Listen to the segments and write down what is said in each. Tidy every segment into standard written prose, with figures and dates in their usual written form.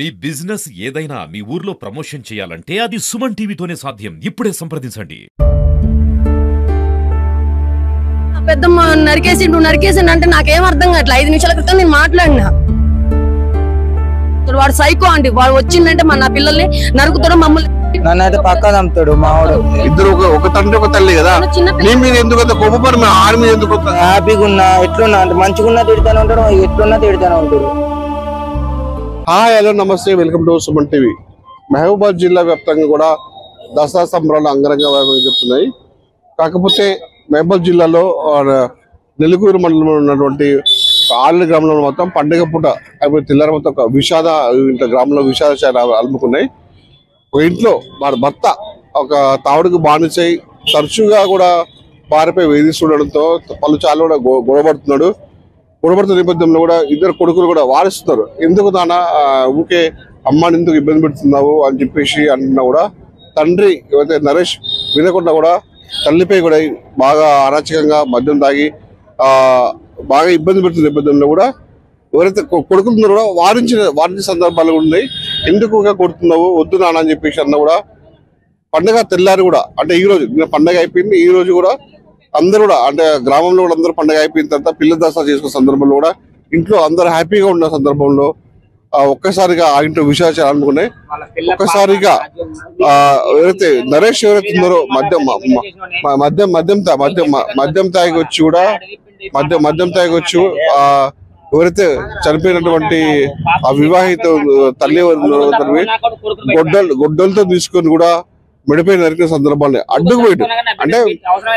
మీ business ఏదైనా మీ ఊర్లో promotion చేయాలంటే అది సుమన్ టీవీతోనే సాధ్యం. ఇప్పుడే సంప్రదించండి. పెద్దమ్మ నరికేసి అంటే నాకేం అర్థం కావట్లేదు. 5 నిమిషాల క్రితం నేను మాట్లాడినా. వాడు సైకో అండి. వాడు వచ్చిందంటే నా పిల్లల్ని నరుకుతాడు, మమ్మల్ని నన్నైతే పక్కా చంపుతాడు. మావాడు ఇద్దరు ఒక తండ్రి ఒక తల్లి కదా. నీ మీద ఎందుకు కోపపడి ఆడి మీద ఎందుకు హ్యాపీగా ఉన్నా ఎట్లున్నా అంటే మంచిగా తిడతానే ఉంటాడు, ఎట్లున్నా తిడతానే ఉంటాడు. హాయ్ హలో నమస్తే, welcome to Suman TV. Mahabubabad జిల్లా వ్యాప్తంగా కూడా దసరా సంబరాలు అంగరంగ వైభవంగా జరుగుతున్నాయి. కాకపోతే మహబూబాబాద్ జిల్లాలో నెలకూరు మండలంలో ఉన్నటువంటి ఆళ్ళ గ్రామంలో మొత్తం పండుగ పూట అయిపోయి తెల్లారి మొత్తం ఒక విషాద గ్రామంలో విషాదాలు అలుముకున్నాయి. ఒక ఇంట్లో వాడి భర్త ఒక తావుడికి బానిసై తరచుగా కూడా వారిపై వేధిస్తుండడంతో పలుచార్లు కూడా గొడవపడుతున్న నేపథ్యంలో కూడా ఇద్దరు కొడుకులు కూడా వారిస్తున్నారు. ఎందుకు నాన్న ఊకే అమ్మాని ఎందుకు ఇబ్బంది పెడుతున్నావు అని చెప్పేసి అంటున్నా కూడా తండ్రి ఏవైతే నరేష్ వినకుండా కూడా తల్లిపై కూడా బాగా అరాచకంగా మద్యం తాగి బాగా ఇబ్బంది పెడుతున్న నేపథ్యంలో కూడా ఎవరైతే కొడుకుతున్నారో కూడా వారించిన సందర్భాలు ఉన్నాయి. ఎందుకు కొడుతున్నావు, వద్దు నాన్న అని చెప్పేసి అన్న కూడా పండగ తెల్లారి కూడా అంటే ఈ రోజు పండగ అయిపోయింది. ఈ రోజు కూడా అందరూ కూడా అంటే గ్రామంలో కూడా అందరూ పండగ అయిపోయిన తర్వాత పిల్ల దసరా చేసుకున్న సందర్భంలో కూడా ఇంట్లో అందరూ హ్యాపీగా ఉన్న సందర్భంలో ఒక్కసారిగా ఆ ఇంట్లో విషయాలు అనుకున్నాయి. ఒక్కసారిగా ఎవరైతే నరేష్ ఎవరైతే ఉన్నారో మద్యం తాగి వచ్చి ఎవరైతే చనిపోయినటువంటి ఆ వివాహిత తల్లి గొడ్డలతో తీసుకొని కూడా మెడిపై నరికిన సందర్భాన్ని అడ్డుకు పోయాడు. అంటే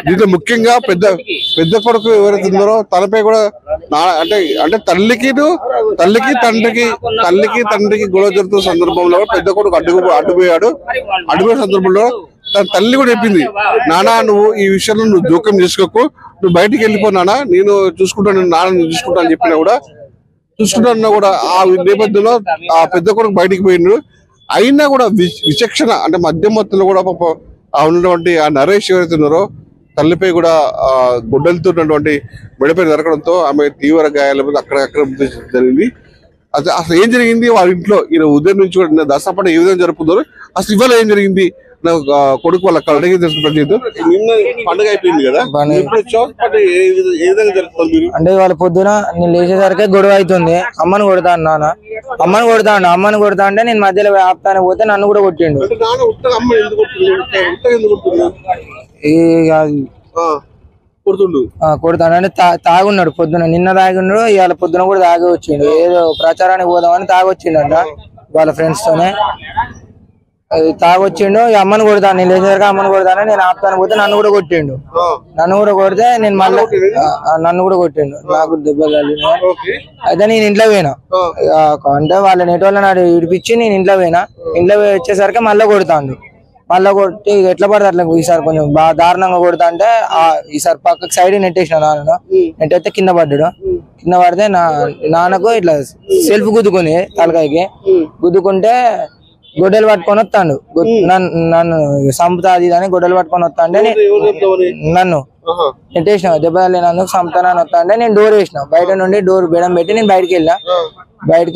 దీంట్లో ముఖ్యంగా పెద్ద కొడుకు ఎవరైతే ఉన్నారో తనపై కూడా అంటే తల్లికి తండ్రికి గొడవ జరుగుతున్న సందర్భంలో పెద్ద కొడుకు అడ్డుపోయిన సందర్భంలో తన తల్లి కూడా చెప్పింది, నానా నువ్వు ఈ విషయంలో నువ్వు జోక్యం చేసుకోకు, నువ్వు బయటికి వెళ్ళిపో నాన్న, నేను చూసుకుంటాను, నాన్న చూసుకుంటా అని చెప్పినా కూడా చూసుకుంటా కూడా ఆ నేపథ్యంలో ఆ పెద్ద కొడుకు బయటికి పోయిండు. అయినా కూడా విచక్షణ అంటే మధ్య మొత్తంలో కూడా ఉన్నటువంటి ఆ నరేష్ ఎవరైతే ఉన్నారో తల్లిపై కూడా గొడ్డలతో ఉన్నటువంటి మెడపై నరకడంతో ఆమె తీవ్ర గాయాల మీద అక్కడ జరిగింది. అసలు ఏం జరిగింది వాళ్ళ ఇంట్లో ఈయన ఉదయం నుంచి కూడా దసరా పండుగ ఏ విధంగా జరుపుతున్నారు, అసలు ఇవాళ ఏం జరిగింది కొడుకు వాళ్ళ కళ్ళకి తెలుసు. నిన్న పండుగ అయిపోయింది కదా, అంటే వాళ్ళ పొద్దున నేను లేచేసరికి గొడవ అవుతుంది. అమ్మని కొడతాను నాన్న, అమ్మని కొడతా అంటే నేను మధ్యలో ఆపుతానే పోతే నన్ను కూడా కొట్టిండు. కొడతాను అంటే తాగున్నాడు పొద్దున, నిన్న తాగున్నాడు, ఇవాళ పొద్దున కూడా తాగి వచ్చిండు. ఏదో ప్రచారానికి పోదామని తాగొచ్చిండంట వాళ్ళ ఫ్రెండ్స్ తోనే తాగొచ్చిండు. అమ్మని కొడతాను, నేను లేచేసరికి అమ్మని కొడతాను, నేను ఆపుతాను పోతే నన్ను కూడా కొట్టిండు. నన్ను కూడా కొడితే నేను మళ్ళీ నన్ను కూడా కొట్టిండు, నాకు దెబ్బలు అయితే నేను ఇంట్లో పోయినా. అంటే వాళ్ళ నెట్ వాళ్ళ నాడు విడిపించి నేను ఇంట్లో పోయినా. ఇంట్లో వచ్చేసరికి మళ్ళీ కొడతాను. మళ్ళీ కొట్టి ఎట్లా పడితే అట్లా ఈసారి కొంచెం బాగా దారుణంగా కొడతా అంటే ఈసారి పక్కకి సైడ్ నెట్టేసిన నాన్న. నెట్టయితే కింద పడ్డాడు. కింద పడితే నాన్నకు ఇట్లా సెల్ఫ్ గుద్దుకుంది తలకాయకి. గుద్దుకుంటే గొడ్డలు పట్టుకొని వస్తాడు, నన్ను సంపుతాది అని గొడ్డలు పట్టుకొని వస్తా అంటే నన్ను నెట్టేసిన. దెబ్బ లేనందుకు సంపుతానని వస్తా అంటే నేను డోర్ వేసిన. బయట నుండి డోర్ బెడం పెట్టి నేను బయటకు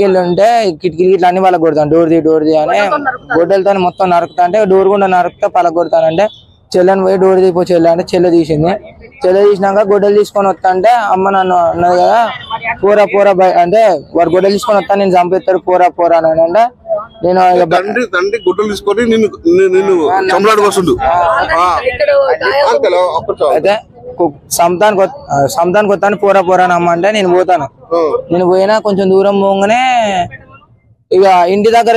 వెళ్ళి ఉంటే కిటికీలు ఇట్లా అన్ని వాళ్ళకి కొడతాను. డోర్ ది అని గొడ్డలతో మొత్తం నరుకుతా అంటే డోర్ కూడా నరుకుతా పలక కొడతానంటే చెల్లని పోయి డోర్ తీపో చెల్లె అంటే చెల్లె తీసింది. చెల్లె తీసినాక గొడ్డలు తీసుకొని వస్తా అంటే అమ్మ నన్ను అన్నది కదా పోరా అంటే వాడు గొడ్డలు తీసుకొని వస్తా నేను చంపేస్తాడు పోరా అని అంటే నేను గుడ్డలు తీసుకొని అయితే సంతానికి వస్తాను పోరా అని అమ్మ అంటే నేను పోతాను. నేను పోయినా కొంచెం దూరం పోగానే ఇక ఇంటి దగ్గర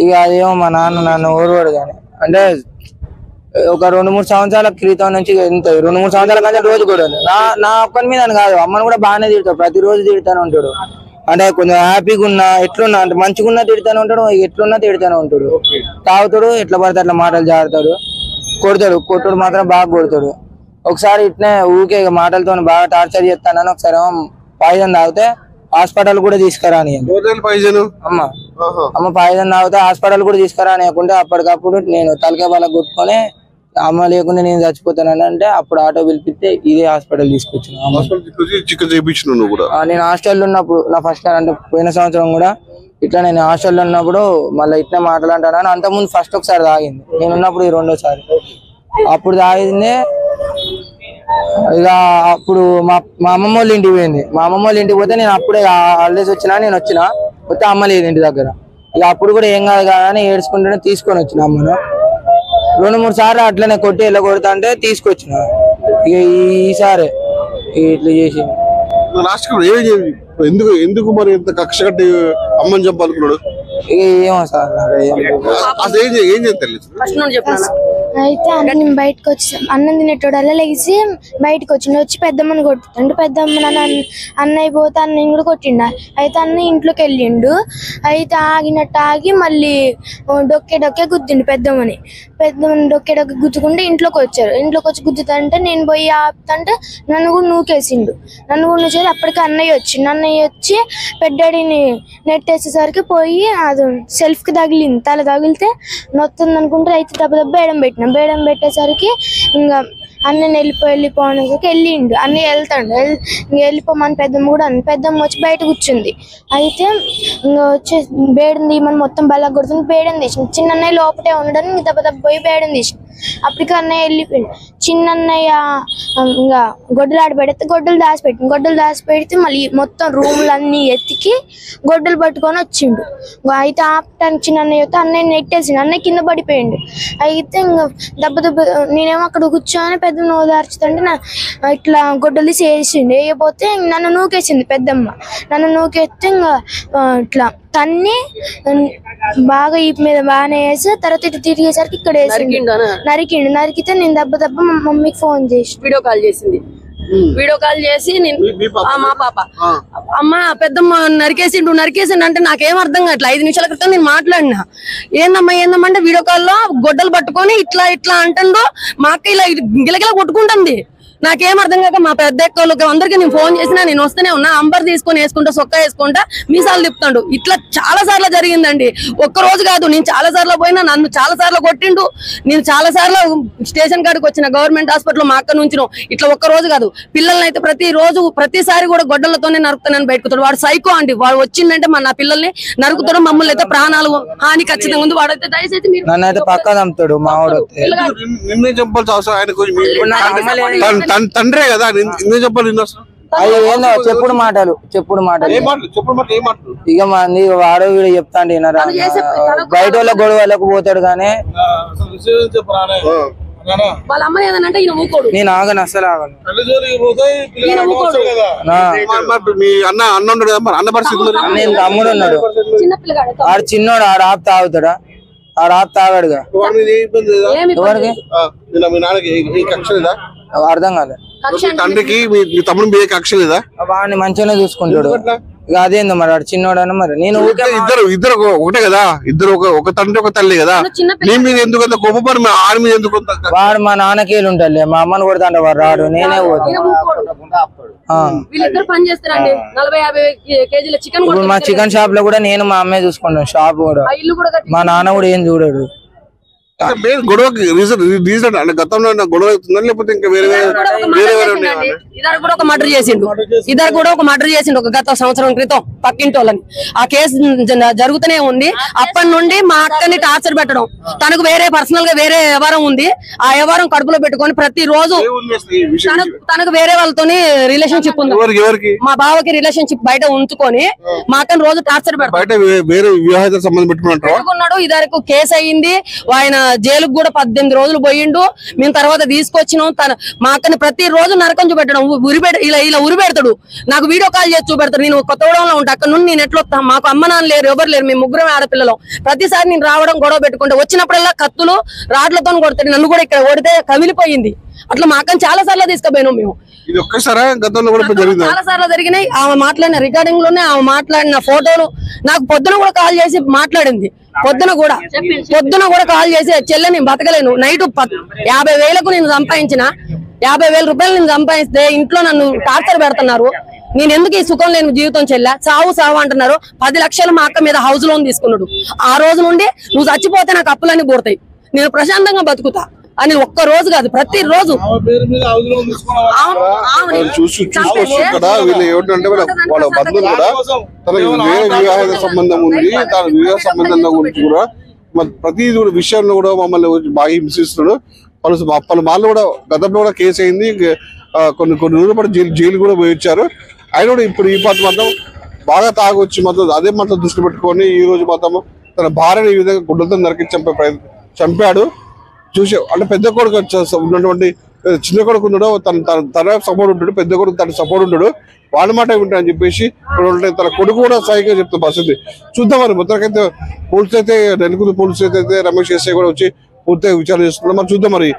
ఇక అదేమో మా నాన్న నన్ను ఊరువాడు కానీ అంటే ఒక 2-3 సంవత్సరాల క్రితం నుంచి 2-3 సంవత్సరాల కంటే రోజు కూడా నా ఒక్కని మీద కాదు, అమ్మని కూడా బాగానే తిడతాడు, ప్రతిరోజు తిడతానే ఉంటాడు. అంటే కొంచెం హ్యాపీగా ఉన్నా ఎట్లున్నా అంటే మంచిగా తిడతానే ఉంటాడు, ఎట్లున్నా తిడతానే ఉంటాడు. తాగుతాడు, ఎట్లా పడితే అట్లా మాటలు జారుతాడు, కొట్టుడు మాత్రం బాగా కొడతాడు. ఒకసారి ఇట్నే ఊకే మాటలతో బాగా టార్చర్ చేస్తానని ఒకసారి పాయిజన్ తాగితే హాస్పిటల్ కూడా తీసుకురాని అమ్మ పాయిజన్ తాగితే హాస్పిటల్ కూడా తీసుకురానియకుంటే అప్పటికప్పుడు నేను తలకాయ వాళ్ళకి కొట్టుకొని అమ్మ లేకుండా నేను చచ్చిపోతానని అంటే అప్పుడు ఆటో పిలిపిస్తే ఇదే హాస్పిటల్ తీసుకొచ్చిన. నేను హాస్టల్లో ఉన్నప్పుడు నా ఫస్ట్ అంటే పోయిన సంవత్సరం కూడా ఇట్లా నేను హాస్టల్లో ఉన్నప్పుడు మళ్ళీ ఇట్లా మాట్లాడంటాను. అంతకుముందు ఫస్ట్ ఒకసారి తాగింది, నేను ఉన్నప్పుడు ఇది రెండోసారి. అప్పుడు తాగిందే ఇక అప్పుడు మా అమ్మమ్మ వాళ్ళ ఇంటికి పోయింది. మా అమ్మమ్మ వాళ్ళ ఇంటికి పోతే నేను అప్పుడే హాలిడేస్ వచ్చినా, నేను వచ్చిన పోతే అమ్మ లేదు ఇంటి దగ్గర. ఇక అప్పుడు కూడా ఏం కాదు కదా అని ఏడ్చుకుంటూనే తీసుకొని వచ్చిన అమ్మను. 2-3 సార్లు అట్లనే కొట్టి ఇలా కొడతా అంటే తీసుకొచ్చిన. ఇక ఈసారి ఇట్లా చేసి ఎందుకు మరి ఇంత కక్ష కట్టి అమ్మని చెప్పాలనుకున్నాడు? ఇక ఏమో సార్ అయితే నేను బయటకు వచ్చాను. అన్నం తినేటోడల్లా లేచి బయటకు వచ్చి పెద్దమ్మని కొట్టుతాడు. పెద్దమ్మ అన్నయ్య పోతే అన్నయ్య కూడా కొట్టిండు. అయితే అన్నయ్య ఇంట్లోకి వెళ్ళిండు. అయితే ఆగినట్టు ఆగి మళ్ళీ డొక్కే గుద్దిండు పెద్దమ్మని. డొక్కే గుద్దుకుంటే ఇంట్లోకి వచ్చారు. ఇంట్లోకి వచ్చి గుద్దుతుంటే నేను పోయి ఆపుతుంటే నన్ను కూడా నూకేసిండు. నన్ను కూడా నూకేసి అప్పటికి అన్నయ్య వచ్చి పెద్దడిని నెట్టేసేసరికి పోయి అది సెల్ఫ్ కి తగిలింది. తల తగిలితే నొత్తుంది అనుకుంటే అయితే దెబ్బ బేడం పెట్టేసరికి ఇంకా అన్నని వెళ్ళిపోనేసరికి వెళ్ళిండు. అన్నయ్య వెళ్తాడు. వెళ్ళిపోమని పెద్దమ్మ కూడా పెద్దమ్మ వచ్చి బయట కూర్చుంది. అయితే ఇంకా వచ్చి బేడం తీయమని మొత్తం బలంగా కొడుతుంది. బేడం తీసింది. చిన్న అన్నయ్య లోపటే ఉండడానికి దెబ్బ పోయి బేడం తీసింది. అప్పటికి అన్నయ్య వెళ్ళిపోయింది. చిన్న అన్నయ్య ఇంకా గొడ్డలు ఆడబెడితే గొడ్డలు దాచిపెడితే మళ్ళీ మొత్తం రూములన్నీ ఎత్తికి గొడ్డలు పట్టుకొని వచ్చిండు. అయితే ఆపటానికి చిన్న అన్నయ్య అయితే అన్నయ్య నెట్టేసిండు. అన్నయ్య కింద పడిపోయిండు. అయితే ఇంకా దెబ్బ నేనేమో అక్కడ కూర్చొని పెద్దమ్మ ఓదార్చుతుంటే ఇట్లా గొడ్డలు తీసి వేసిండు. వేయపోతే నన్ను నూకేసింది పెద్దమ్మ. నన్ను నూకేస్తే ఇంకా ఇట్లా తన్ని బాగా ఈ మీద బాగానే వేసి తర్వాత ఇటు తిరిగేసరికి ఇక్కడ నరికితే నేను దెబ్బ మా మమ్మీకి ఫోన్ చేసి వీడియో కాల్ చేసి మా పాప అమ్మ పెద్దమ్మ నరికేసిండు అంటే నాకేం అర్థం కావట్లేదు. 5 నిమిషాల క్రితం నేను మాట్లాడినా. ఏందమ్మా అంటే వీడియో కాల్లో గొడ్డలు పట్టుకొని ఇట్లా అంటుందో మా అక్క ఇలా గిలగిల కొట్టుకుంటుంది. నాకేం అర్థం కాక మా పెద్ద ఎక్కలకు అందరికి నేను ఫోన్ చేసినా, నేను వస్తూనే ఉన్నా. అంబర్ తీసుకొని వేసుకుంటా, సొక్క వేసుకుంటా, మీసాలు తిప్పుతాడు. ఇట్లా చాలా సార్లు జరిగిందండి. ఒక్కరోజు కాదు, నేను చాలా సార్లు పోయినా, నన్ను చాలా సార్లు కొట్టిండు. నేను చాలా సార్లు స్టేషన్ కాడికి వచ్చిన గవర్నమెంట్ హాస్పిటల్ మా అక్క నుంచి. ఇట్లా ఒక్కరోజు కాదు, పిల్లల్ని అయితే ప్రతిసారి కూడా గొడ్డలతోనే నరుకుతానని బయటకుతాడు. వాడు సైకో అండి. వాడు వచ్చిందంటే నా పిల్లల్ని నరుకుతాడు. మమ్మల్ని అయితే ప్రాణాలు హాని ఖచ్చితంగా ఉంది. వాడైతే దయచేసి నన్నైతే పక్క చంపుతాడు. మా వాడు తండ్రే కదా, ఎందుకు చెప్పాలి? అయ్యో ఏందో చెప్పుడు మాటలు ఇక మంది వాడు వీడు చెప్తాండి. బయట వాళ్ళ గొడవలకు పోతాడు కానీ నేను ఆగను, అసలు ఆగను. మీ అన్న ఉన్నాడు కదా, అన్న పరిస్థితి నేను తమ్ముడు ఉన్నాడు. ఆడు చిన్నోడు, ఆడు ఆపు తాగుతాడా? ఆడు ఆపు తాగాడుగా. ఎవరికి అర్థం కాదు. తండ్రికి మీ తమ్ముడు మీద కక్ష లేదా? వాడిని మంచిగానే చూసుకుంటాడు. ఇక అదేందో మరి వాడు చిన్నోడన్నా. మరి నేను ఇద్దరు ఒకటే కదా, ఇద్దరు ఒక తండ్రి ఒక తల్లి కదా. నీ మీద ఎందుకు అంత కోపపడి ఆడి మీద ఎందుకు? వాడు మా నాన్నకేళ్ళు ఉంటాడులే. మా అమ్మని కొడతాంట వాడు రాడు, నేనే పోతాను. ఇప్పుడు మా చికెన్ షాప్ లో కూడా నేను మా అమ్మే చూసుకుంటాను. షాప్ కూడా మా నాన్న కూడా ఏం చూడడు. గొడవకి రీజన్ అంటే గతంలో గొడవ అవుతుందా లేకపోతే ఇంకా వేరే ఇద్దరు కూడా ఒక మర్డర్ చేసిండు ఒక గత సంవత్సరం క్రితం పక్కింటి వాళ్ళని. ఆ కేసు జరుగుతూనే ఉంది. అప్పటి నుండి మా అక్కని టార్చర్ పెట్టడం. తనకు వేరే పర్సనల్ గా వేరే వ్యవహారం ఉంది. ఆ వ్యవహారం కడుపులో పెట్టుకొని ప్రతి రోజు తనకు వేరే వాళ్ళతోని రిలేషన్షిప్ ఉంది. మా బావకి రిలేషన్షిప్ బయట ఉంచుకొని మా అక్కని రోజు టార్చర్ పెట్టుకున్నాడు. ఇద్దరికి కేసు అయ్యింది. ఆయన జైలుకు కూడా 18 రోజులు పోయిండు. మేము తర్వాత తీసుకొచ్చినాం. మా అక్కని ప్రతి రోజు నరకం చూపెట్టడం, ఇలా ఉరిపెడతాడు. నాకు వీడియో కాల్ చేసి చూపెడతాడు. నేను కొత్తగూడెంలో ఉంటా. అక్కడ నుండి నేను ఎట్లా వస్తా? మాకు అమ్మ నాన్న లేరు, ఎవరు లేరు. మేము ముగ్గురం ఆడపిల్లలం. ప్రతిసారి నేను రావడం, గొడవ పెట్టుకుంటా. వచ్చినప్పుడల్లా కత్తులు రాడ్లతో కొడతాడు. నన్ను కూడా ఇక్కడ కొడితే కమిలిపోయింది. అట్లా మా అక్కని చాలా సార్లు తీసుకుపోయినాం మేము. చాలా సార్లు జరిగినాయి. ఆమె మాట్లాడిన రికార్డింగ్ లోనే ఆమె మాట్లాడిన ఫోటోలు నాకు పొద్దున కూడా కాల్ చేసి మాట్లాడింది. పొద్దున కూడా కాల్ చేసి చెల్లె నేను బతకలేను, నైట్ 50,000కు నేను సంపాదించిన 50,000 రూపాయలు నేను సంపాదిస్తే ఇంట్లో నన్ను టార్చర్ పెడుతున్నారు. నేను ఎందుకు ఈ సుఖం లేని జీవితం చెల్లా? సావు అంటున్నారు. 10 లక్షలు మా అక్క మీద హౌస్ లోన్ తీసుకున్నాడు. ఆ రోజు నుండి నువ్వు చచ్చిపోతే నాకు అప్పులన్నీ పోతాయి, నేను ప్రశాంతంగా బతుకుతా అని ఒక్క రోజు కాదు ప్రతిరోజు చూసుకోవచ్చు కదా. వీళ్ళు ఏమిటంటే వాళ్ళ బంధువులు కూడా తనకి వేరే వివాహ సంబంధం ఉంది, తన వివాహ సంబంధం గురించి కూడా ప్రతి విషయంలో కూడా మమ్మల్ని బాగా హింసిస్తున్నాడు. పలు మార్లు కూడా గతంలో కూడా కేసు అయింది, కొన్ని రోజులు పాటు జైలు కూడా పోయించారు. ఆయన కూడా ఇప్పుడు ఈ పాటు మాత్రం బాగా తాగొచ్చి మాత్రం అదే మాత్రం దృష్టి పెట్టుకొని ఈ రోజు మాత్రం తన భార్యని ఈ విధంగా గుడ్డలతో నరికి చంపాడు. చూసే అంటే పెద్ద కొడుకు ఉన్నటువంటి చిన్న కొడుకు ఉన్నాడు, తన సపోర్ట్ ఉంటాడు, పెద్ద కొడుకు తన సపోర్ట్ ఉంటాడు, వాళ్ళ మాట వింటాడని చెప్పేసి తన కొడుకు కూడా సహాయంగా చెప్తున్న పరిస్థితి చూద్దాం. మరి మొత్తానికైతే పోలీసులు అయితే నెలకొండ పోలీసులు అయితే రమేష్ ఎస్ఐ కూడా వచ్చి పూర్తిగా విచారణ చేస్తున్నారు. మరి చూద్దాం మరి